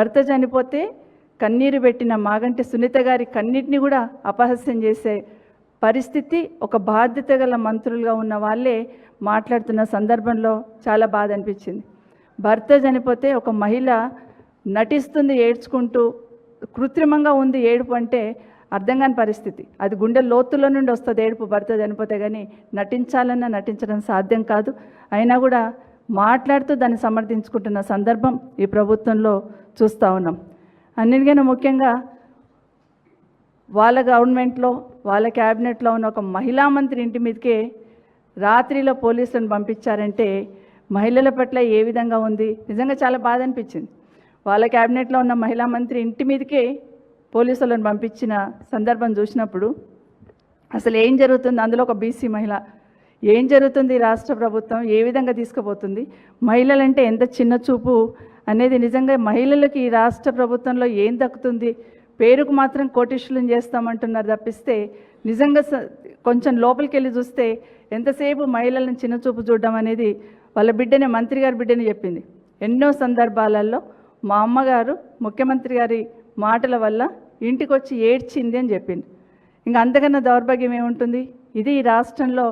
భర్త చనిపోతే కన్నీరు పెట్టిన మాగంటి సునీత గారి కన్నిటిని కూడా అపహాస్యం చేసే పరిస్థితి ఒక బాధ్యత గల మంత్రులుగా ఉన్న వాళ్ళే మాట్లాడుతున్న సందర్భంలో చాలా బాధ అనిపించింది. భర్త చనిపోతే ఒక మహిళ నటిస్తుంది ఏడ్చుకుంటూ, కృత్రిమంగా ఉంది ఏడుపు అంటే అర్థం కాని పరిస్థితి. అది గుండె లోతుల్లో నుండి వస్తుంది ఏడుపు భర్త చనిపోతే, కానీ నటించాలన్నా నటించడం సాధ్యం కాదు. అయినా కూడా మాట్లాడుతూ దాన్ని సమర్థించుకుంటున్న సందర్భం ఈ ప్రభుత్వంలో చూస్తూ ఉన్నాం. అన్నిటికన్నా ముఖ్యంగా వాళ్ళ గవర్నమెంట్లో వాళ్ళ క్యాబినెట్లో ఉన్న ఒక మహిళా మంత్రి ఇంటి మీదకే రాత్రిలో పోలీసులను పంపించారంటే మహిళల పట్ల ఏ విధంగా ఉంది? నిజంగా చాలా బాధ అనిపించింది. వాళ్ళ క్యాబినెట్లో ఉన్న మహిళా మంత్రి ఇంటి మీదకే పోలీసులను పంపించిన సందర్భం చూసినప్పుడు అసలు ఏం జరుగుతుంది? అందులో ఒక బీసీ మహిళ, ఏం జరుగుతుంది? రాష్ట్ర ప్రభుత్వం ఏ విధంగా తీసుకుపోతుంది? మహిళలంటే ఎంత చిన్న చూపు అనేది నిజంగా మహిళలకి ఈ రాష్ట్ర ప్రభుత్వంలో ఏం దక్కుతుంది? పేరుకు మాత్రం కోటీశ్వరులను చేస్తామంటున్నారు తప్పిస్తే నిజంగా కొంచెం లోపలికి వెళ్ళి చూస్తే ఎంతసేపు మహిళలను చిన్న చూపు చూడడం అనేది వాళ్ళ బిడ్డనే, మంత్రి గారి బిడ్డని చెప్పింది. ఎన్నో సందర్భాలలో మా అమ్మగారు ముఖ్యమంత్రి గారి మాటల వల్ల ఇంటికి వచ్చి ఏడ్చింది అని చెప్పింది. ఇంకా అంతకన్నా దౌర్భాగ్యం ఏముంటుంది? ఇది ఈ రాష్ట్రంలో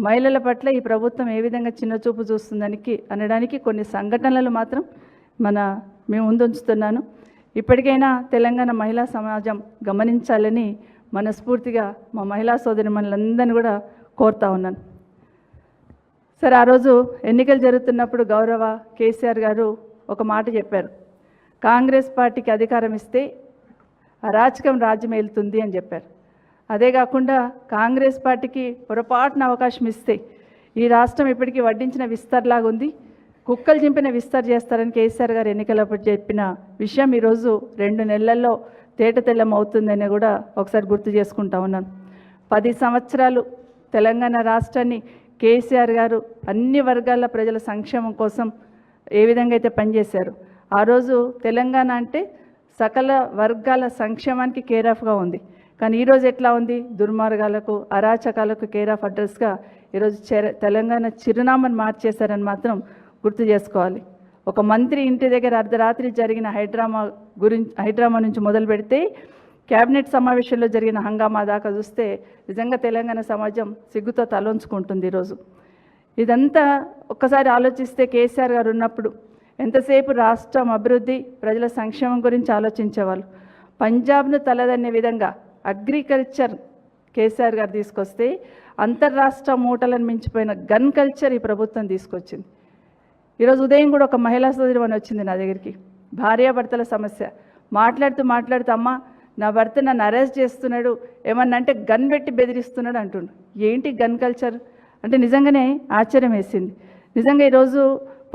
మహిళల పట్ల ఈ ప్రభుత్వం ఏ విధంగా చిన్న చూపు చూస్తుందని అనడానికి కొన్ని సంఘటనలు మాత్రం మేము ముందుంచుతున్నాను. ఇప్పటికైనా తెలంగాణ మహిళా సమాజం గమనించాలని మనస్ఫూర్తిగా మా మహిళా సోదరిమణులందరినీ కూడా కోరుతా ఉన్నాను. సరే, ఆ రోజు ఎన్నికలు జరుగుతున్నప్పుడు గౌరవ కేసీఆర్ గారు ఒక మాట చెప్పారు. కాంగ్రెస్ పార్టీకి అధికారం ఇస్తే అరాచకం రాజ్యం వెళ్తుంది అని చెప్పారు. అదే కాకుండా కాంగ్రెస్ పార్టీకి పొరపాటున అవకాశం ఇస్తే ఈ రాష్ట్రం ఇప్పటికీ వడ్డించిన విస్తర్లాగా ఉంది, కుక్కలు చింపిన విస్తర్ చేస్తారని కేసీఆర్ గారు ఎన్నికలప్పుడు చెప్పిన విషయం ఈరోజు 2 నెలల్లో తేటతెల్లం అవుతుందని కూడా ఒకసారి గుర్తు చేసుకుంటా ఉన్నాను. 10 సంవత్సరాలు తెలంగాణ రాష్ట్రాన్ని కేసీఆర్ గారు అన్ని వర్గాల ప్రజల సంక్షేమం కోసం ఏ విధంగా అయితే పనిచేశారు, ఆ రోజు తెలంగాణ అంటే సకల వర్గాల సంక్షేమానికి కేర్ ఆఫ్గా ఉంది. కానీ ఈరోజు ఎట్లా ఉంది? దుర్మార్గాలకు, అరాచకాలకు కేర్ ఆఫ్ అడ్రస్గా ఈరోజు తెలంగాణ చిరునామాను మార్చేశారని మాత్రం గుర్తు చేసుకోవాలి. ఒక మంత్రి ఇంటి దగ్గర అర్ధరాత్రి జరిగిన హైడ్రామా నుంచి మొదలు పెడితే క్యాబినెట్ సమావేశంలో జరిగిన హంగామా దాకా చూస్తే నిజంగా తెలంగాణ సమాజం సిగ్గుతో తలొంచుకుంటుంది. ఈరోజు ఇదంతా ఒక్కసారి ఆలోచిస్తే కేసీఆర్ గారు ఉన్నప్పుడు ఎంతసేపు రాష్ట్రం అభివృద్ధి, ప్రజల సంక్షేమం గురించి ఆలోచించేవాళ్ళు. పంజాబ్ను తలదన్నే విధంగా అగ్రికల్చర్ కేసీఆర్ గారు తీసుకొస్తే అంతర్రాష్ట్ర మూటలను మించిపోయిన గన్ కల్చర్ ఈ ప్రభుత్వం తీసుకొచ్చింది. ఈరోజు ఉదయం కూడా ఒక మహిళా సోదరిమణి వచ్చింది నా దగ్గరికి, భార్యాభర్తల సమస్య మాట్లాడుతూ అమ్మ నా భర్త నన్ను అరెస్ట్ చేస్తున్నాడు, ఏమన్నా అంటే గన్ పెట్టి బెదిరిస్తున్నాడు అంటుండు. ఏంటి గన్ కల్చర్ అంటే నిజంగానే ఆశ్చర్యం వేసింది. నిజంగా ఈరోజు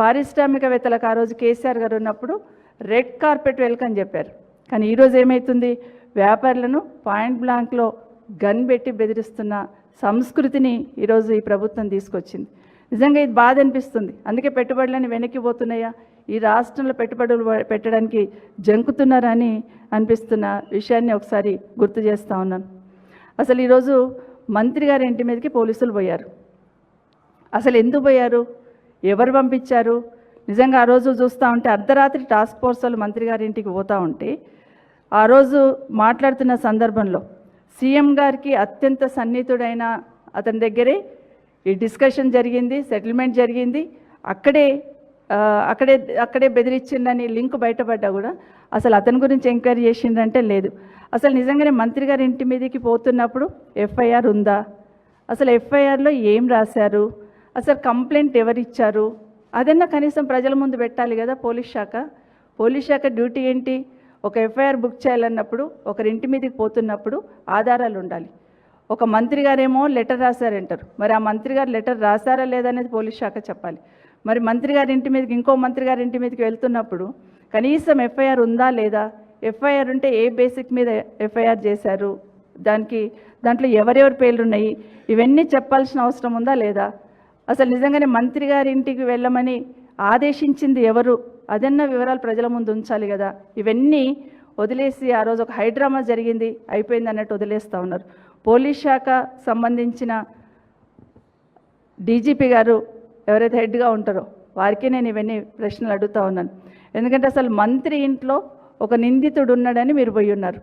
పారిశ్రామికవేత్తలకు ఆ రోజు కేసీఆర్ గారు ఉన్నప్పుడు రెడ్ కార్పెట్ వెల్కమ్ చెప్పారు. కానీ ఈరోజు ఏమవుతుంది? వ్యాపారులను పాయింట్ బ్లాంక్లో గన్ పెట్టి బెదిరిస్తున్న సంస్కృతిని ఈరోజు ఈ ప్రభుత్వం తీసుకొచ్చింది. నిజంగా ఇది బాధ అనిపిస్తుంది. అందుకే పెట్టుబడులని వెనక్కి పోతున్నాయా, ఈ రాష్ట్రంలో పెట్టుబడులు పెట్టడానికి జంకుతున్నారని అనిపిస్తున్న విషయాన్ని ఒకసారి గుర్తు చేస్తూ ఉన్నాను. అసలు ఈరోజు మంత్రి గారి ఇంటి మీదకి పోలీసులు పోయారు. అసలు ఎందుకు పోయారు? ఎవరు పంపించారు? నిజంగా ఆ రోజు చూస్తూ ఉంటే అర్ధరాత్రి టాస్క్ ఫోర్స్ వాళ్ళు మంత్రి గారి ఇంటికి పోతూ ఉంటే ఆ రోజు మాట్లాడుతున్న సందర్భంలో సీఎం గారికి అత్యంత సన్నిహితుడైన అతని దగ్గరే ఈ డిస్కషన్ జరిగింది, సెటిల్మెంట్ జరిగింది. అక్కడే బెదిరించిందని లింక్ బయటపడ్డా కూడా అసలు అతని గురించి ఎంక్వైరీ చేసిందంటే లేదు. అసలు నిజంగానే మంత్రి గారి ఇంటి మీదకి పోతున్నప్పుడు ఎఫ్ఐఆర్ ఉందా? అసలు ఎఫ్ఐఆర్లో ఏం రాశారు? అసలు కంప్లైంట్ ఎవరిచ్చారు? అదన్నా కనీసం ప్రజల ముందు పెట్టాలి కదా పోలీస్ శాఖ డ్యూటీ ఏంటి? ఒక ఎఫ్ఐఆర్ బుక్ చేయాలన్నప్పుడు, ఒకరింటి మీదకి పోతున్నప్పుడు ఆధారాలు ఉండాలి. ఒక మంత్రి గారేమో లెటర్ రాశారంటారు, మరి ఆ మంత్రి గారు లెటర్ రాశారా లేదా అనేది పోలీస్ శాఖ చెప్పాలి. మరి మంత్రి గారి ఇంటి మీదకి ఇంకో మంత్రి గారి ఇంటి మీదకి వెళ్తున్నప్పుడు కనీసం ఎఫ్ఐఆర్ ఉందా లేదా? ఎఫ్ఐఆర్ ఉంటే ఏ బేసిక్ మీద ఎఫ్ఐఆర్ చేశారు, దాంట్లో ఎవరెవరి పేర్లు ఉన్నాయి, ఇవన్నీ చెప్పాల్సిన అవసరం ఉందా లేదా? అసలు నిజంగానే మంత్రి గారి ఇంటికి వెళ్ళమని ఆదేశించింది ఎవరు? అదన్న వివరాలు ప్రజల ముందు ఉంచాలి కదా. ఇవన్నీ వదిలేసి ఆ రోజు ఒక హైడ్రామా జరిగింది, అయిపోయింది అన్నట్టు వదిలేస్తూ ఉన్నారు. పోలీస్ శాఖ సంబంధించిన డీజీపీ గారు ఎవరైతే హెడ్గా ఉంటారో వారికే నేను ఇవన్నీ ప్రశ్నలు అడుగుతూ ఉన్నాను. ఎందుకంటే అసలు మంత్రి ఇంట్లో ఒక నిందితుడు ఉన్నాడని మీరు పోయి ఉన్నారు.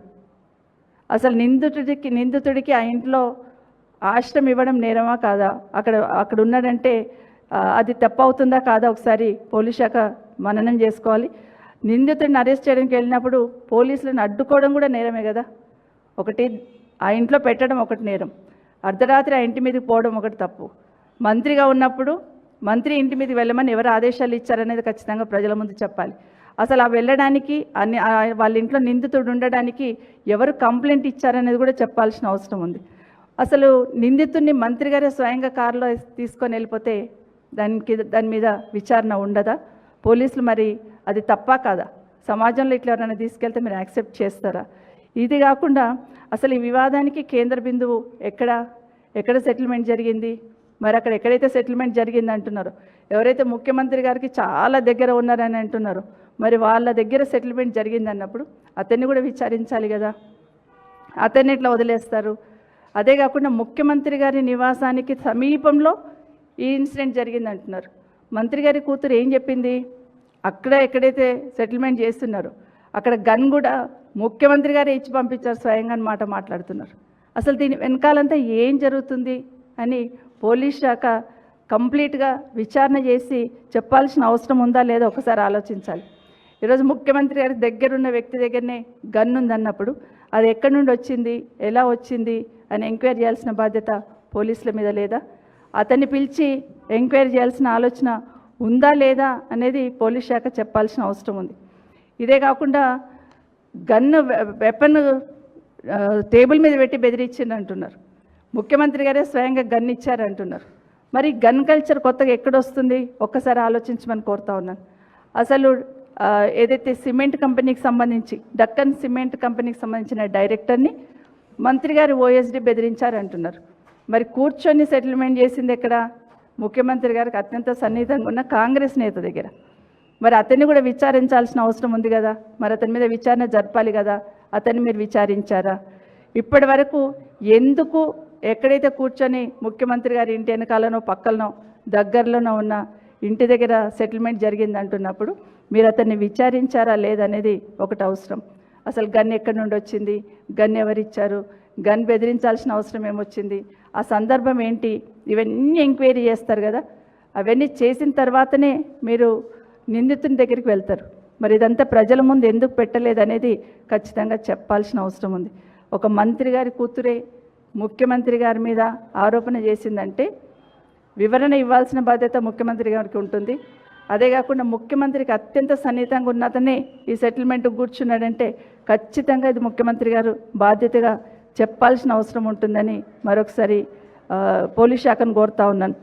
అసలు నిందితుడికి ఆ ఇంట్లో ఆశ్రయం ఇవ్వడం నేరమా కాదా? అక్కడ ఉన్నాడంటే అది తప్పు అవుతుందా కాదా? ఒకసారి పోలీస్ శాఖ మననం చేసుకోవాలి. నిందితుడిని అరెస్ట్ చేయడానికి వెళ్ళినప్పుడు పోలీసులను అడ్డుకోవడం కూడా నేరమే కదా. ఒకటి ఆ ఇంట్లో పెట్టడం ఒకటి నేరం, అర్ధరాత్రి ఆ ఇంటి మీదకి పోవడం ఒకటి తప్పు. మంత్రిగా ఉన్నప్పుడు మంత్రి ఇంటి మీదకి వెళ్ళమని ఎవరు ఆదేశాలు ఇచ్చారనేది ఖచ్చితంగా ప్రజల ముందు చెప్పాలి. అసలు ఆ వెళ్ళడానికి వాళ్ళ ఇంట్లో నిందితుడు ఉండడానికి ఎవరు కంప్లైంట్ ఇచ్చారనేది కూడా చెప్పాల్సిన అవసరం ఉంది. అసలు నిందితుడిని మంత్రి గారే స్వయంగా కారులో తీసుకొని వెళ్ళిపోతే దాని మీద విచారణ ఉండదా? పోలీసులు మరి అది తప్పా కాదా? సమాజంలో ఇట్లా ఎవరైనా తీసుకెళ్తే మీరు యాక్సెప్ట్ చేస్తారా? ఇది కాకుండా అసలు ఈ వివాదానికి కేంద్ర బిందువు ఎక్కడ సెటిల్మెంట్ జరిగింది? మరి అక్కడ ఎక్కడైతే సెటిల్మెంట్ జరిగింది అంటున్నారో, ఎవరైతే ముఖ్యమంత్రి గారికి చాలా దగ్గర ఉన్నారని అంటున్నారో, మరి వాళ్ళ దగ్గర సెటిల్మెంట్ జరిగింది అన్నప్పుడు అతన్ని కూడా విచారించాలి కదా. అతన్ని ఎట్లా వదిలేస్తారు? అదే కాకుండా ముఖ్యమంత్రి గారి నివాసానికి సమీపంలో ఈ ఇన్సిడెంట్ జరిగింది అంటున్నారు. మంత్రి గారి కూతురు ఏం చెప్పింది? అక్కడ ఎక్కడైతే సెటిల్మెంట్ చేస్తున్నారో అక్కడ గన్ కూడా ముఖ్యమంత్రి గారే ఇచ్చి పంపించారు స్వయంగా మాట మాట్లాడుతున్నారు. అసలు దీని వెనకాలంతా ఏం జరుగుతుంది అని పోలీస్ శాఖ కంప్లీట్గా విచారణ చేసి చెప్పాల్సిన అవసరం ఉందా లేదా ఒకసారి ఆలోచించాలి. ఈరోజు ముఖ్యమంత్రి గారి దగ్గరున్న వ్యక్తి దగ్గరనే గన్ ఉందన్నప్పుడు అది ఎక్కడి నుండి వచ్చింది, ఎలా వచ్చింది అని ఎంక్వైరీ చేయాల్సిన బాధ్యత పోలీసుల మీద లేదా? అతన్ని పిలిచి ఎంక్వైరీ చేయాల్సిన ఆలోచన ఉందా లేదా అనేది పోలీస్ శాఖ చెప్పాల్సిన అవసరం ఉంది. ఇదే కాకుండా గన్ను వెపన్ టేబుల్ మీద పెట్టి బెదిరించింది అంటున్నారు. ముఖ్యమంత్రి గారే స్వయంగా గన్ ఇచ్చారంటున్నారు. మరి గన్ కల్చర్ కొత్తగా ఎక్కడొస్తుంది ఒక్కసారి ఆలోచించమని కోరుతా ఉన్నాను. అసలు ఏదైతే సిమెంట్ కంపెనీకి సంబంధించి డక్కన్ సిమెంట్ కంపెనీకి సంబంధించిన డైరెక్టర్ని మంత్రి గారు ఓఎస్డీ బెదిరించారంటున్నారు. మరి కూర్చొని సెటిల్మెంట్ చేసింది ఎక్కడ? ముఖ్యమంత్రి గారికి అత్యంత సన్నిహితంగా ఉన్న కాంగ్రెస్ నేత దగ్గర. మరి అతన్ని కూడా విచారించాల్సిన అవసరం ఉంది కదా. మరి అతని మీద విచారణ జరపాలి కదా. అతన్ని మీరు విచారించారా? ఇప్పటి వరకు ఎందుకు ఎక్కడైతే కూర్చొని ముఖ్యమంత్రి గారి ఇంటి వెనకాలనో పక్కలనో దగ్గరలోనో ఉన్న ఇంటి దగ్గర సెటిల్మెంట్ జరిగింది అంటున్నప్పుడు మీరు అతన్ని విచారించారా లేదనేది ఒకటి అవసరం. అసలు గన్ ఎక్కడి నుండి వచ్చింది, గన్ ఎవరిచ్చారు, గన్ బెదిరించాల్సిన అవసరం ఏమొచ్చింది, ఆ సందర్భం ఏంటి, ఇవన్నీ ఎంక్వైరీ చేస్తారు కదా. అవన్నీ చేసిన తర్వాతనే మీరు నిందితుని దగ్గరికి వెళ్తారు. మరి ఇదంతా ప్రజల ముందు ఎందుకు పెట్టలేదనేది ఖచ్చితంగా చెప్పాల్సిన అవసరం ఉంది. ఒక మంత్రి గారి కూతురే ముఖ్యమంత్రి గారి మీద ఆరోపణ చేసిందంటే వివరణ ఇవ్వాల్సిన బాధ్యత ముఖ్యమంత్రి గారికి ఉంటుంది. అదే కాకుండా ముఖ్యమంత్రికి అత్యంత సన్నిహితంగా ఉన్నతనే ఈ సెటిల్మెంట్ కూర్చున్నాడంటే ఖచ్చితంగా ఇది ముఖ్యమంత్రి గారు బాధ్యతగా చెప్పాల్సిన అవసరం ఉంటుందని మరొకసారి పోలీస్ శాఖను కోరుతా ఉన్నాను.